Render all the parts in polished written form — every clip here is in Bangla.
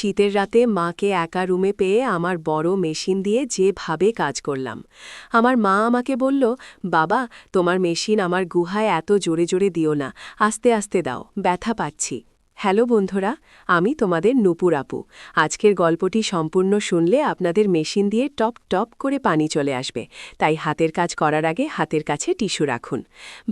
শীতের রাতে মাকে একা রুমে পেয়ে আমার বড় মেশিন দিয়ে যেভাবে কাজ করলাম। আমার মা আমাকে বলল, বাবা, তোমার মেশিন আমার গুহায় এত জোরে জোরে দিও না, আস্তে আস্তে দাও, ব্যথা পাচ্ছি। হ্যালো বন্ধুরা, আমি তোমাদের নূপুর আপু। আজকের গল্পটি সম্পূর্ণ শুনলে আপনাদের মেশিন দিয়ে টপ টপ করে পানি চলে আসবে, তাই হাতের কাজ করার আগে হাতের কাছে টিস্যু রাখুন।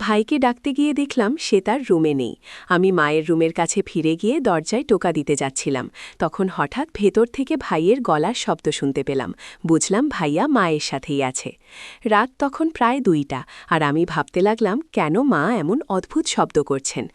ভাইকে ডাকতে গিয়ে দেখলাম সে তার রুমে নেই। আমি মায়ের রুমের কাছে ফিরে গিয়ে দরজায় টোকা দিতে যাচ্ছিলাম, তখন হঠাৎ ভেতর থেকে ভাইয়ের গলার শব্দ শুনতে পেলাম। বুঝলাম ভাইয়া মায়ের সাথেই আছে। রাত তখন প্রায় 2টা, আর আমি ভাবতে লাগলাম কেন মা এমন অদ্ভুত শব্দ করছেন।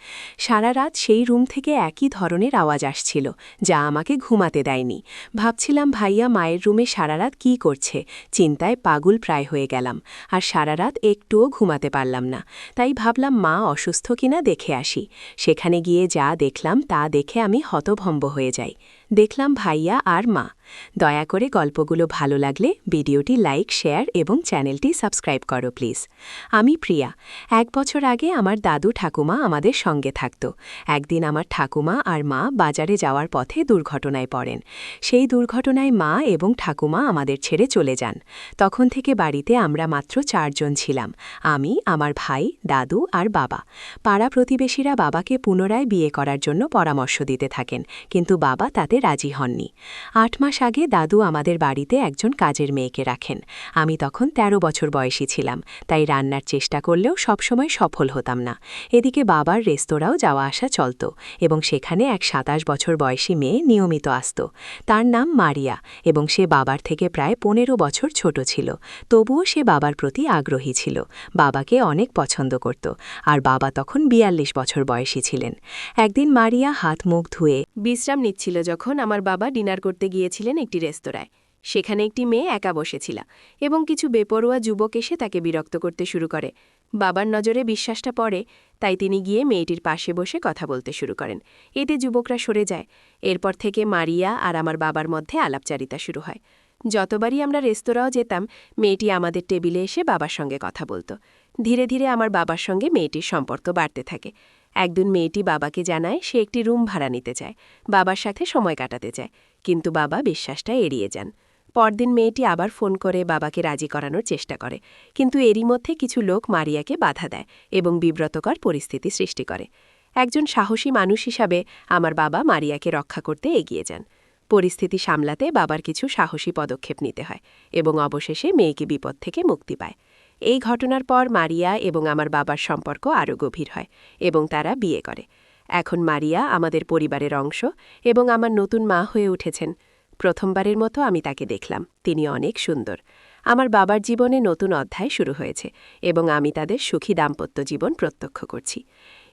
সারা রাত সেই রুম থেকে একই ধরনের আওয়াজ আসছিল, যা আমাকে ঘুমাতে দেয়নি। ভাবছিলাম ভাইয়া মায়ের রুমে সারা রাত কী করছে, চিন্তায় পাগল প্রায় হয়ে গেলাম। আর সারা রাত একটুও ঘুমাতে পারলাম না। তাই ভাবলাম মা অসুস্থ কিনা দেখে আসি। সেখানে গিয়ে যা দেখলাম তা দেখে আমি হতভম্ব হয়ে যাই। দেখলাম ভাইয়া আর মা। দয়া করে গল্পগুলো ভালো লাগলে ভিডিওটি লাইক, শেয়ার এবং চ্যানেলটি সাবস্ক্রাইব করো প্লিজ। আমি প্রিয়া। 1 বছর আগে আমার দাদু ঠাকুমা আমাদের সঙ্গে থাকত। একদিন আমার ঠাকুমা আর মা বাজারে যাওয়ার পথে দুর্ঘটনায় পড়েন। সেই দুর্ঘটনায় মা এবং ঠাকুমা আমাদের ছেড়ে চলে যান। তখন থেকে বাড়িতে আমরা মাত্র 4 জন ছিলাম, আমি, আমার ভাই, দাদু আর বাবা। পাড়া প্রতিবেশীরা বাবাকে পুনরায় বিয়ে করার জন্য পরামর্শ দিতে থাকেন, কিন্তু বাবা তাতে রাজি হননি। 8 মাস আগে দাদু আমাদের বাড়িতে একজন কাজের মেয়েকে রাখেন। আমি তখন 13 বছর বয়সী ছিলাম, তাই রান্নার চেষ্টা করলেও সবসময় সফল হতাম না। এদিকে বাবার রেস্তোরাঁও যাওয়া আসা চলত, এবং সেখানে এক 27 বছর বয়সী মেয়ে নিয়মিত আসত। তার নাম মারিয়া, এবং সে বাবার থেকে প্রায় 15 বছর ছোট ছিল। তবুও সে বাবার প্রতি আগ্রহী ছিল, বাবাকে অনেক পছন্দ করত, আর বাবা তখন 42 বছর বয়সী ছিলেন। একদিন মারিয়া হাত মুখ ধুয়ে বিশ্রাম নিচ্ছিল যখন আমার বাবা ডিনার করতে গিয়েছিলেন একটি রেস্তোরাঁয়। সেখানে একটি মেয়ে একা বসেছিল, এবং কিছু বেপরোয়া যুবক এসে তাকে বিরক্ত করতে শুরু করে। বাবার নজরে বিশ্বাসটা পড়ে, তাই তিনি গিয়ে মেয়েটির পাশে বসে কথা বলতে শুরু করেন। এতে যুবকরা সরে যায়। এরপর থেকে মারিয়া আর আমার বাবার মধ্যে আলাপচারিতা শুরু হয়। যতবারই আমরা রেস্তোরাঁও যেতাম, মেয়েটি আমাদের টেবিলে এসে বাবার সঙ্গে কথা বলত। ধীরে ধীরে আমার বাবার সঙ্গে মেয়েটির সম্পর্ক বাড়তে থাকে। একদিন মেয়েটি বাবাকে জানায় সে একটি রুম ভাড়া নিতে চায়, বাবার সাথে সময় কাটাতে চায়, কিন্তু বাবা বিশ্বাসটা এড়িয়ে যান। পরদিন মেয়েটি আবার ফোন করে বাবাকে রাজি করানোর চেষ্টা করে, কিন্তু এরই মধ্যে কিছু লোক মারিয়াকে বাধা দেয় এবং বিব্রতকর পরিস্থিতি সৃষ্টি করে। একজন সাহসী মানুষ হিসাবে আমার বাবা মারিয়াকে রক্ষা করতে এগিয়ে যান। পরিস্থিতি সামলাতে বাবার কিছু সাহসী পদক্ষেপ নিতে হয়, এবং অবশেষে মেয়েকে বিপদ থেকে মুক্তি পায়। এই ঘটনার পর মারিয়া এবং আমার বাবার সম্পর্ক আরও গভীর হয়, এবং তারা বিয়ে করে। এখন মারিয়া আমাদের পরিবারের অংশ, এবং আমার নতুন মা হয়ে উঠেছেন। প্রথমবারের মতো আমি তাকে দেখলাম, তিনি অনেক সুন্দর। আমার বাবার জীবনে নতুন অধ্যায় শুরু হয়েছে, এবং আমি তাদের সুখী দাম্পত্য জীবন প্রত্যক্ষ করছি।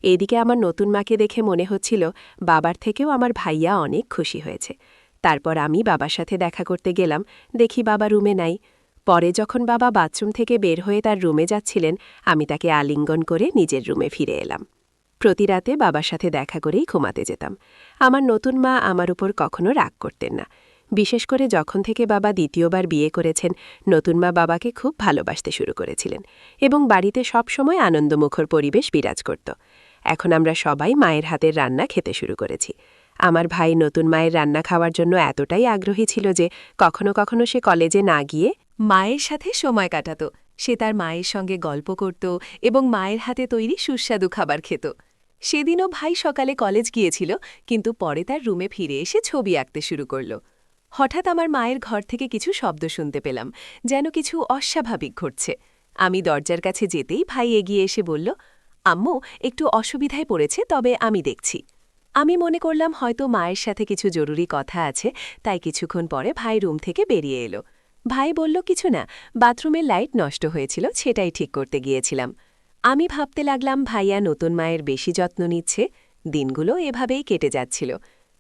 এদিকে আমার নতুন মাকে দেখে মনে হচ্ছিল বাবার থেকেও আমার ভাইয়া অনেক খুশি হয়েছে। তারপর আমি বাবার সাথে দেখা করতে গেলাম, দেখি বাবা রুমে নাই। পরে যখন বাবা বাথরুম থেকে বের হয়ে তার রুমে যাচ্ছিলেন, আমি তাকে আলিঙ্গন করে নিজের রুমে ফিরে এলাম। প্রতি রাতে বাবার সাথে দেখা করেই ঘুমাতে যেতাম। আমার নতুন মা আমার উপর কখনো রাগ করতেন না। বিশেষ করে যখন থেকে বাবা দ্বিতীয়বার বিয়ে করেছেন, নতুন মা বাবাকে খুব ভালোবাসতে শুরু করেছিলেন, এবং বাড়িতে সবসময় আনন্দমুখর পরিবেশ বিরাজ করত। এখন আমরা সবাই মায়ের হাতের রান্না খেতে শুরু করেছি। আমার ভাই নতুন মায়ের রান্না খাওয়ার জন্য এতটাই আগ্রহী ছিল যে কখনো কখনো সে কলেজে না গিয়ে মায়ের সাথে সময় কাটাত। সে তার মায়ের সঙ্গে গল্প করত এবং মায়ের হাতে তৈরি সুস্বাদু খাবার খেত। সেদিনও ভাই সকালে কলেজ গিয়েছিল, কিন্তু পরে তার রুমে ফিরে এসে ছবি আঁকতে শুরু করল। হঠাৎ আমার মায়ের ঘর থেকে কিছু শব্দ শুনতে পেলাম, যেন কিছু অস্বাভাবিক ঘটছে। আমি দরজার কাছে যেতেই ভাই এগিয়ে এসে বলল, আম্মু, একটু অসুবিধায় পড়েছে, তবে আমি দেখছি। আমি মনে করলাম হয়তো মায়ের সাথে কিছু জরুরি কথা আছে, তাই কিছুক্ষণ পরে ভাই রুম থেকে বেরিয়ে এলো। ভাই বলল, কিছু না, বাথরুমের লাইট নষ্ট হয়েছিল, সেটাই ঠিক করতে গিয়েছিলাম। আমি ভাবতে লাগলাম ভাইয়া নতুন মায়ের বেশি যত্ন নিচ্ছে। দিনগুলো এভাবেই কেটে যাচ্ছিল।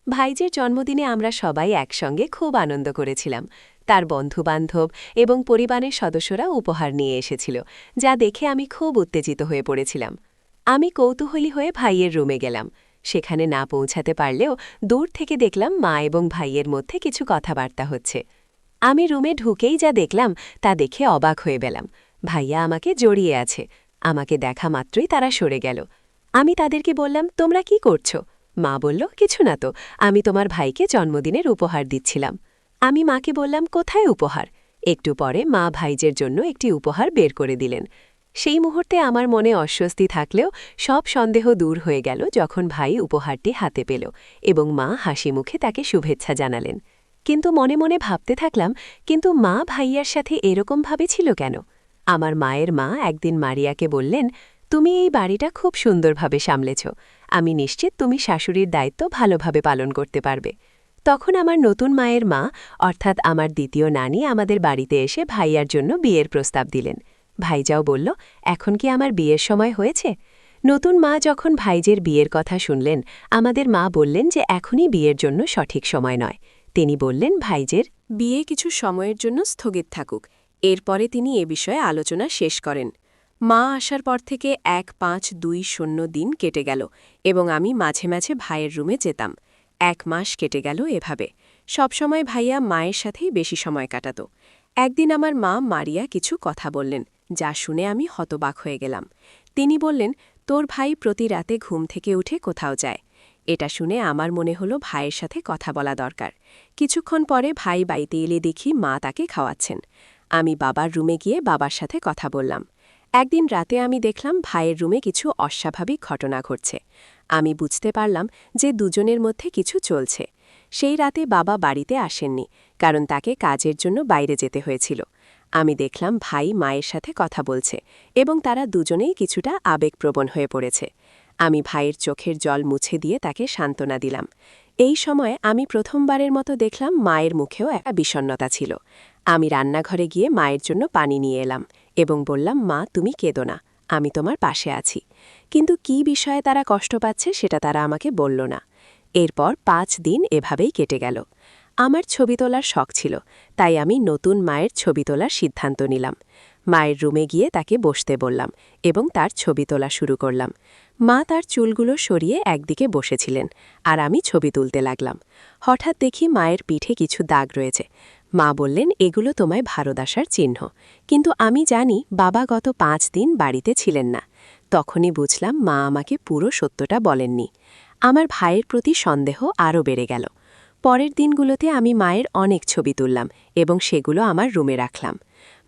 ভাইজের জন্মদিনে আমরা সবাই একসঙ্গে খুব আনন্দ করেছিলাম। তার বন্ধুবান্ধব এবং পরিবারের সদস্যরা উপহার নিয়ে এসেছিল, যা দেখে আমি খুব উত্তেজিত হয়ে পড়েছিলাম। আমি কৌতূহলী হয়ে ভাইয়ের রুমে গেলাম। সেখানে না পৌঁছাতে পারলেও দূর থেকে দেখলাম মা এবং ভাইয়ের মধ্যে কিছু কথাবার্তা হচ্ছে। আমি রুমে ঢুকেই যা দেখলাম তা দেখে অবাক হয়ে গেলাম। ভাইয়া আমাকে জড়িয়ে আছে। আমাকে দেখা মাত্রই তারা সরে গেল। আমি তাদেরকে বললাম, তোমরা কি করছো? মা বলল, কিছু না তো, আমি তোমার ভাইকে জন্মদিনের উপহার দিচ্ছিলাম। আমি মাকে বললাম, কোথায় উপহার? একটু পরে মা ভাইজের জন্য একটি উপহার বের করে দিলেন। সেই মুহূর্তে আমার মনে অস্বস্তি থাকলেও সব সন্দেহ দূর হয়ে গেল যখন ভাই উপহারটি হাতে পেল এবং মা হাসি মুখে তাকে শুভেচ্ছা জানালেন। কিন্তু মনে মনে ভাবতে থাকলাম, কিন্তু মা ভাইয়ার সাথে এরকমভাবে ছিল কেন? আমার মায়ের মা একদিন মারিয়াকে বললেন, তুমি এই বাড়িটা খুব সুন্দরভাবে সামলেছ, আমি নিশ্চিত তুমি শাশুড়ির দায়িত্ব ভালোভাবে পালন করতে পারবে। তখন আমার নতুন মায়ের মা অর্থাৎ আমার দ্বিতীয় নানি আমাদের বাড়িতে এসে ভাইয়ার জন্য বিয়ের প্রস্তাব দিলেন। ভাইজাও বলল, এখন কি আমার বিয়ের সময় হয়েছে? নতুন মা যখন ভাইজের বিয়ের কথা শুনলেন, আমাদের মা বললেন যে এখনই বিয়ের জন্য সঠিক সময় নয়। তিনি বললেন, ভাইজের বিয়ে কিছু সময়ের জন্য স্থগিত থাকুক। এরপরে তিনি এ বিষয়ে আলোচনা শেষ করেন। মা আসার পর থেকে 1-5-2-0 দিন কেটে গেল এবং আমি মাঝে মাঝে ভাইয়ের রুমে যেতাম। 1 মাস কেটে গেল এভাবে। সবসময় ভাইয়া মায়ের সাথেই বেশি সময় কাটাত। একদিন আমার মা মারিয়া কিছু কথা বললেন, যা শুনে আমি হতবাক হয়ে গেলাম। তিনি বললেন, তোর ভাই প্রতি রাতে ঘুম থেকে উঠে কোথাও যায়। এটা শুনে আমার মনে হলো ভাইয়ের সাথে কথা বলা দরকার। কিছুক্ষণ পরে ভাই বাড়িতে এলে দেখি মা তাকে খাওয়াচ্ছেন। আমি বাবার রুমে গিয়ে বাবার সাথে কথা বললাম। একদিন রাতে আমি দেখলাম ভাইয়ের রুমে কিছু অস্বাভাবিক ঘটনা ঘটছে। আমি বুঝতে পারলাম যে দুজনের মধ্যে কিছু চলছে। সেই রাতে বাবা বাড়িতে আসেননি, কারণ তাকে কাজের জন্য বাইরে যেতে হয়েছিল। আমি দেখলাম ভাই মায়ের সাথে কথা বলছে এবং তারা দুজনেই কিছুটা আবেগপ্রবণ হয়ে পড়েছে। আমি ভাইয়ের চোখের জল মুছে দিয়ে তাকে সান্ত্বনা দিলাম। এই সময় আমি প্রথমবারের মতো দেখলাম মায়ের মুখেও একটা বিষণ্ণতা ছিল। আমি রান্নাঘরে গিয়ে মায়ের জন্য পানি নিয়ে এলাম এবং বললাম, মা, তুমি কেঁদো না, আমি তোমার পাশে আছি। কিন্তু কী বিষয়ে তারা কষ্ট পাচ্ছে সেটা তারা আমাকে বলল না। এরপর 5 দিন এভাবেই কেটে গেল। আমার ছবি তোলার শখ ছিল, তাই আমি নতুন মায়ের ছবি তোলার সিদ্ধান্ত নিলাম। মায়ের রুমে গিয়ে তাকে বসতে বললাম এবং তার ছবি তোলা শুরু করলাম। মা তার চুলগুলো সরিয়ে একদিকে বসেছিলেন আর আমি ছবি তুলতে লাগলাম। হঠাৎ দেখি মায়ের পিঠে কিছু দাগ রয়েছে। মা বললেন, এগুলো তোমায় ভারত আসার চিহ্ন। কিন্তু আমি জানি বাবা গত 5 দিন বাড়িতে ছিলেন না। তখনই বুঝলাম মা আমাকে পুরো সত্যটা বলেননি। আমার ভাইয়ের প্রতি সন্দেহ আরও বেড়ে গেল। পরের দিনগুলোতে আমি মায়ের অনেক ছবি তুললাম এবং সেগুলো আমার রুমে রাখলাম।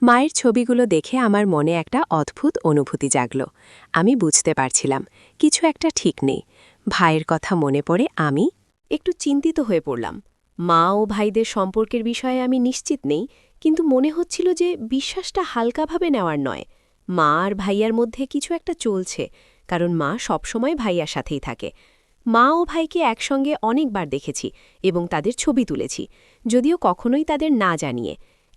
মায়ের ছবিগুলো দেখে আমার মনে একটা অদ্ভুত অনুভূতি জাগল। আমি বুঝতে পারছিলাম কিছু একটা ঠিক নেই। ভাইয়ের কথা মনে পড়ে আমি একটু চিন্তিত হয়ে পড়লাম। মা ও ভাইদের সম্পর্কের বিষয়ে আমি নিশ্চিত নেই, কিন্তু মনে হচ্ছিল যে বিশ্বাসটা হালকাভাবে নেওয়ার নয়। মা আর ভাইয়ার মধ্যে কিছু একটা চলছে, কারণ মা সবসময় ভাইয়ার সাথেই থাকে। মা ও ভাইকে একসঙ্গে অনেকবার দেখেছি এবং তাদের ছবি তুলেছি, যদিও কখনোই তাদের না জানিয়ে।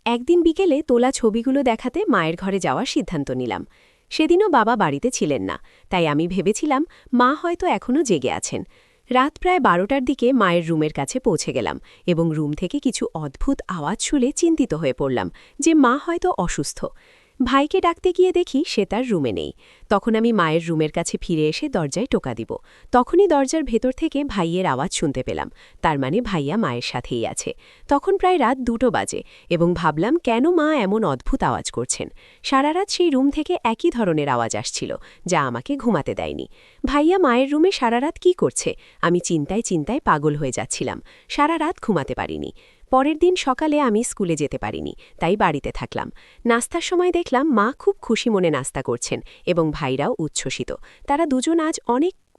একদিন বিকেলে তোলা ছবিগুলো দেখাতে মায়ের ঘরে যাওয়ার সিদ্ধান্ত নিলাম। সেদিনও বাবা বাড়িতে ছিলেন না, তাই আমি ভেবেছিলাম মা হয়তো এখনও জেগে আছেন। রাত প্রায় 12টার দিকে মায়ের রুমের কাছে পৌঁছে গেলাম এবং রুম থেকে কিছু অদ্ভুত আওয়াজ শুনে চিন্তিত হয়ে পড়লাম যে মা হয়তো অসুস্থ। ভাইকে ডাকতে গিয়ে দেখি সে তার রুমে নেই। তখন আমি মায়ের রুমের কাছে ফিরে এসে দরজায় টোকা দিব। তখনই দরজার ভেতর থেকে ভাইয়ের আওয়াজ শুনতে পেলাম। তার মানে ভাইয়া মায়ের সাথেই আছে। তখন প্রায় রাত 2টো বাজে এবং ভাবলাম কেন মা এমন অদ্ভুত আওয়াজ করছেন। সারা রাত সেই রুম থেকে একই ধরনের আওয়াজ আসছিল, যা আমাকে ঘুমাতে দেয়নি। ভাইয়া মায়ের রুমে সারা রাত কী করছে? আমি চিন্তায় চিন্তায় পাগল হয়ে যাচ্ছিলাম। সারা রাত ঘুমাতে পারিনি। পরের দিন সকালে আমি স্কুলে যেতে পারিনি, তাই বাড়িতে থাকলাম। নাস্তার সময় দেখলাম মা খুব খুশি মনে নাস্তা করছেন এবং ভাইরাও উচ্ছ্বসিত। তারা দুজন আজ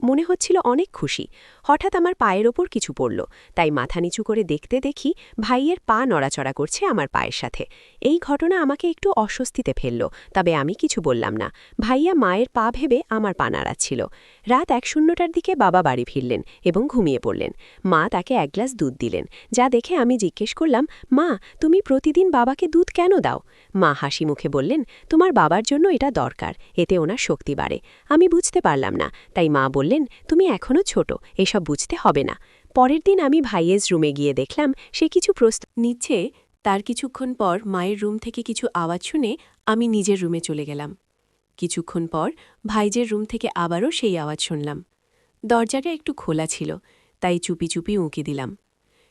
মনে হচ্ছিল অনেক খুশি। হঠাৎ আমার পায়ের ওপর কিছু পড়ল, তাই মাথা নিচু করে দেখতে দেখি ভাইয়ের পা নড়াচড়া করছে আমার পায়ের সাথে। এই ঘটনা আমাকে একটু অস্বস্তিতে ফেলল, তবে আমি কিছু বললাম না। ভাইয়া মায়ের পা ভেবে আমার পা নাড়াচ্ছিল। রাত 1:00টার দিকে বাবা বাড়ি ফিরলেন এবং ঘুমিয়ে পড়লেন। মা তাকে 1 গ্লাস দুধ দিলেন, যা দেখে আমি জিজ্ঞেস করলাম, মা, তুমি প্রতিদিন বাবাকে দুধ কেন দাও? মা হাসি মুখে বললেন, তোমার বাবার জন্য এটা দরকার, এতে ওনার শক্তি বাড়ে। আমি বুঝতে পারলাম না, তাই মা বললেন, তুমি এখনও ছোট, এসব বুঝতে হবে না। পরের দিন আমি ভাইয়ের রুমে গিয়ে দেখলাম সে কিছু প্রস্তাব নিচ্ছে। তার কিছুক্ষণ পর মায়ের রুম থেকে কিছু আওয়াজ শুনে আমি নিজের রুমে চলে গেলাম। কিছুক্ষণ পর ভাইজের রুম থেকে আবারও সেই আওয়াজ শুনলাম। দরজাটা একটু খোলা ছিল, তাই চুপি চুপি উঁকি দিলাম।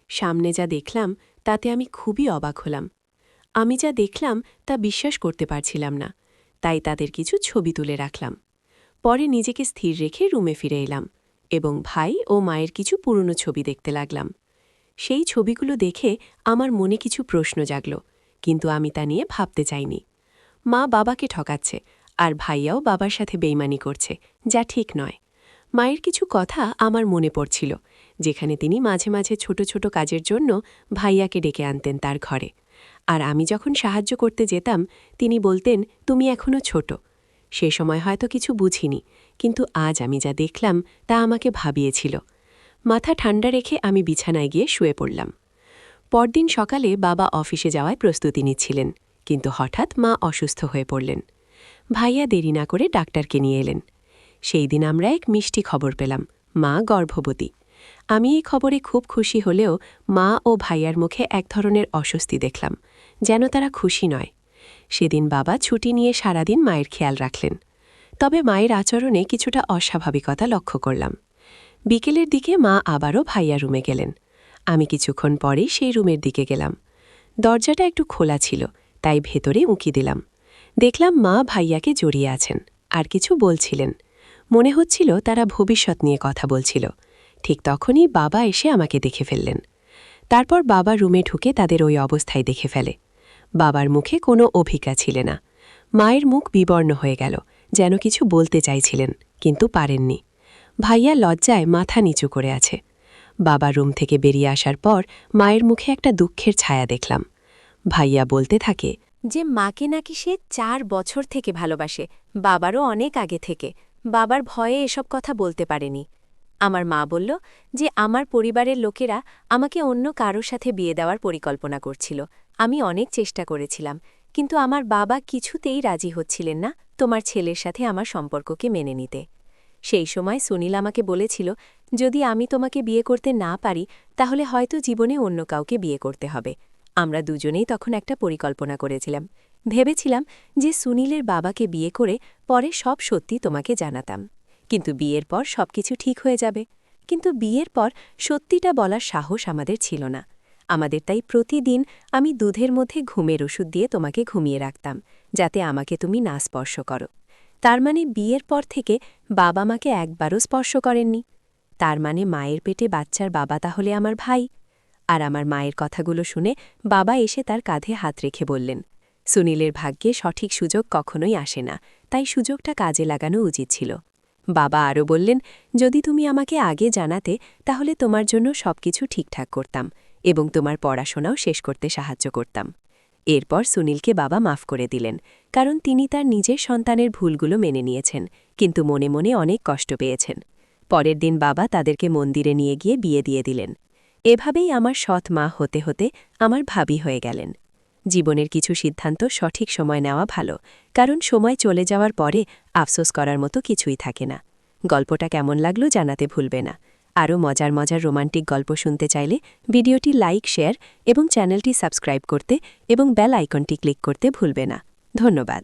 সামনে যা দেখলাম তাতে আমি খুবই অবাক হলাম। আমি যা দেখলাম তা বিশ্বাস করতে পারছিলাম না, তাই তাদের কিছু ছবি তুলে রাখলাম। পরে নিজেকে স্থির রেখে রুমে ফিরে এলাম এবং ভাই ও মায়ের কিছু পুরনো ছবি দেখতে লাগলাম। সেই ছবিগুলো দেখে আমার মনে কিছু প্রশ্ন জাগল, কিন্তু আমি তা নিয়ে ভাবতে চাইনি। মা বাবাকে ঠকাচ্ছে, আর ভাইয়াও বাবার সাথে বেইমানি করছে, যা ঠিক নয়। মায়ের কিছু কথা আমার মনে পড়ছিল, যেখানে তিনি মাঝে মাঝে ছোট ছোট কাজের জন্য ভাইয়াকে ডেকে আনতেন তার ঘরে। আর আমি যখন সাহায্য করতে যেতাম, তিনি বলতেন, তুমি এখনও ছোট। সে সময় হয়তো কিছু বুঝিনি, কিন্তু আজ আমি যা দেখলাম তা আমাকে ভাবিয়েছিল। মাথা ঠান্ডা রেখে আমি বিছানায় গিয়ে শুয়ে পড়লাম। পরদিন সকালে বাবা অফিসে যাওয়ায় প্রস্তুতি নিচ্ছিলেন, কিন্তু হঠাৎ মা অসুস্থ হয়ে পড়লেন। ভাইয়া দেরি না করে ডাক্তারকে নিয়ে এলেন। সেই দিন আমরা এক মিষ্টি খবর পেলাম, মা গর্ভবতী। আমি এই খবরে খুব খুশি হলেও মা ও ভাইয়ার মুখে এক ধরনের অস্বস্তি দেখলাম, যেন তারা খুশি নয়। সেদিন বাবা ছুটি নিয়ে সারাদিন মায়ের খেয়াল রাখলেন। তবে মায়ের আচরণে কিছুটা অস্বাভাবিকতা লক্ষ্য করলাম। বিকেলের দিকে মা আবারও ভাইয়া রুমে গেলেন। আমি কিছুক্ষণ পরেই সেই রুমের দিকে গেলাম। দরজাটা একটু খোলা ছিল, তাই ভেতরে উঁকি দিলাম। দেখলাম মা ভাইয়াকে জড়িয়ে আছেন, আর কিছু বলছিলেন। মনে হচ্ছিল তারা ভবিষ্যৎ নিয়ে কথা বলছিল। ঠিক তখনই বাবা এসে আমাকে দেখে ফেললেন। তারপর বাবা রুমে ঢুকে তাদের ওই অবস্থায় দেখে ফেলে। বাবার মুখে কোনো অভিজ্ঞতা ছিল না। মায়ের মুখ বিবর্ণ হয়ে গেল, যেন কিছু বলতে চাইছিলেন, কিন্তু পারেননি। ভাইয়া লজ্জায় মাথা নিচু করে আছে। বাবা রুম থেকে বেরিয়ে আসার পর মায়ের মুখে একটা দুঃখের ছায়া দেখলাম। ভাইয়া বলতে থাকে যে মাকে নাকি সে 4 বছর থেকে ভালোবাসে, বাবারও অনেক আগে থেকে। বাবার ভয়ে এসব কথা বলতে পারেনি। আমার মা বলল যে আমার পরিবারের লোকেরা আমাকে অন্য কারোর সাথে বিয়ে দেওয়ার পরিকল্পনা করছিল। আমি অনেক চেষ্টা করেছিলাম, কিন্তু আমার বাবা কিছুতেই রাজি হচ্ছিলেন না তোমার ছেলের সাথে আমার সম্পর্ককে মেনে নিতে। সেই সময় সুনীল আমাকে বলেছিল, যদি আমি তোমাকে বিয়ে করতে না পারি তাহলে হয়তো জীবনে অন্য কাউকে বিয়ে করতে হবে। আমরা দুজনেই তখন একটা পরিকল্পনা করেছিলাম। ভেবেছিলাম যে সুনীলের বাবাকে বিয়ে করে পরে সব সত্যি তোমাকে জানাতাম, কিন্তু বিয়ের পর সবকিছু ঠিক হয়ে যাবে। কিন্তু বিয়ের পর সত্যিটা বলার সাহস আমাদের ছিল না। আমাদের তাই প্রতিদিন আমি দুধের মধ্যে ঘুমের ওষুধ দিয়ে তোমাকে ঘুমিয়ে রাখতাম, যাতে আমাকে তুমি না স্পর্শ করো। তার মানে বিয়ের পর থেকে বাবা মাকে একবারও স্পর্শ করেননি। তার মানে মায়ের পেটে বাচ্চার বাবা তাহলে আমার ভাই। আর আমার মায়ের কথাগুলো শুনে বাবা এসে তার কাঁধে হাত রেখে বললেন, সুনীলের ভাগ্যে সঠিক সুযোগ কখনোই আসে না, তাই সুযোগটা কাজে লাগানো উচিত ছিল। বাবা আরও বললেন, যদি তুমি আমাকে আগে জানাতে তাহলে তোমার জন্য সবকিছু ঠিকঠাক করতাম এবং তোমার পড়াশোনাও শেষ করতে সাহায্য করতাম। এরপর সুনীলকে বাবা মাফ করে দিলেন, কারণ তিনি তার নিজের সন্তানের ভুলগুলো মেনে নিয়েছেন, কিন্তু মনে মনে অনেক কষ্ট পেয়েছেন। পরের দিন বাবা তাদেরকে মন্দিরে নিয়ে গিয়ে বিয়ে দিয়ে দিলেন। এভাবেই আমার সৎ মা হতে হতে আমার ভাবি হয়ে গেলেন। জীবনের কিছু সিদ্ধান্ত সঠিক সময় নেওয়া ভালো, কারণ সময় চলে যাওয়ার পরে আফসোস করার মতো কিছুই থাকে না। গল্পটা কেমন লাগলো জানাতে ভুলবে না। আরও মজার মজার রোমান্টিক গল্প শুনতে চাইলে ভিডিওটি লাইক, শেয়ার এবং চ্যানেলটি সাবস্ক্রাইব করতে এবং বেল আইকনটি ক্লিক করতে ভুলবে না। ধন্যবাদ।